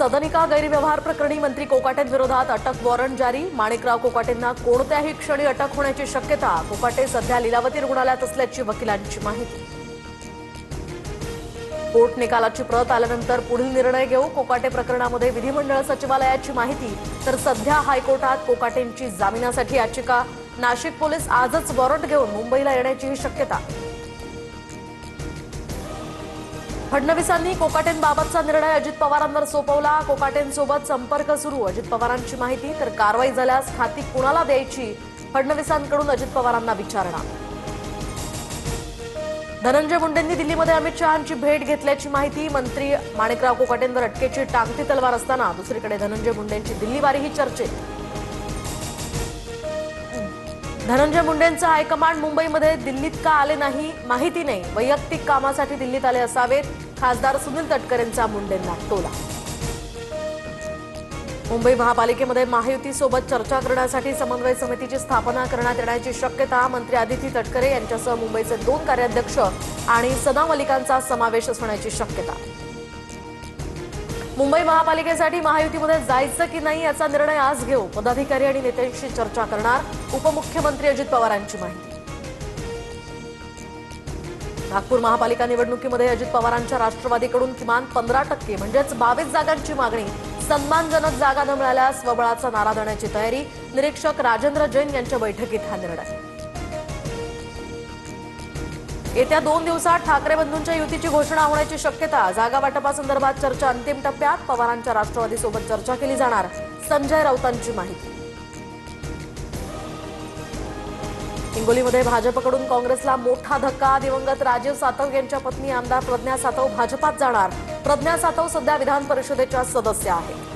सदनिका गैरव्यवहार प्रकरणी मंत्री कोकाटेंविरोधात अटक वॉरंट जारी। माणिकराव कोकाटेंना कोणत्याही क्षणी अटक होण्याची शक्यता। कोकाटे सध्या लीलावती रुग्णालयात असल्याची वकिलांची माहिती। कोर्ट निकालाची प्रत आल्यानंतर पुढील निर्णय घेऊ। कोकाटे प्रकरणामध्ये विधिमंडळ सचिवालयाची माहिती। तर सध्या हायकोर्टात कोकाटेंची जामिनासाठी याचिका। नाशिक पोलीस आजच वॉरंट घेऊन मुंबईला येण्याचीही शक्यता। फडणवीसांनी कोकाटेंबाबतचा निर्णय अजित पवारांवर सोपवला। कोकाटेंसोबत संपर्क सुरू, अजित पवारांची माहिती। तर कारवाई झाल्यास खाती कुणाला द्यायची, फडणवीसांकडून अजित पवारांना विचारणा। धनंजय मुंडेंनी दिल्लीमध्ये अमित शहांची भेट घेतल्याची माहिती। मंत्री माणिकराव कोकाटेंवर अटकेची टांगती तलवार असताना दुसरीकडे धनंजय मुंडेंची दिल्लीवारीही चर्चेत। धनंजय मुंडेंचं हायकमांड मुंबईमध्ये दिल्लीत का आले नाही माहिती नाही। वैयक्तिक कामासाठी दिल्लीत आले असावेत, खासदार सुनील तटकरेंचा मुंडेंना टोला। मुंबई महापालिकेमध्ये महायुतीसोबत चर्चा करण्यासाठी समन्वय समितीची स्थापना करण्यात येण्याची शक्यता। मंत्री आदिती तटकरे यांच्यासह मुंबईचे 2 कार्याध्यक्ष आणि सना मलिकांचा समावेश असण्याची शक्यता। मुंबई महापालिकेसाठी महायुतीमध्ये जायचं की नाही याचा निर्णय आज घेऊ। पदाधिकारी आणि नेत्यांशी चर्चा करणार, उपमुख्यमंत्री अजित पवारांची माहिती। नागपूर महापालिका निवडणुकीमध्ये अजित पवारांच्या राष्ट्रवादीकडून किमान 15% म्हणजेच 22 जागांची मागणी। सन्मानजनक जागा न मिळाल्यास स्वबळाचा नारा देण्याची तयारी। निरीक्षक राजेंद्र जैन यांच्या बैठकीत हा निर्णय। येत्या 2 दिवसात ठाकरे बंधूंच्या युतीची घोषणा होण्याची शक्यता। जागा वाटपासंदर्भात चर्चा अंतिम टप्प्यात। पवारांच्या राष्ट्रवादीसोबत चर्चा केली जाणार, संजय राऊतांची माहिती। हिंगोलीमध्ये भाजपकडून काँग्रेसला मोठा धक्का। दिवंगत राजीव सातव यांच्या पत्नी आमदार प्रज्ञा सातव भाजपात जाणार। प्रज्ञा सातव सध्या विधान परिषदेच्या सदस्य आहेत।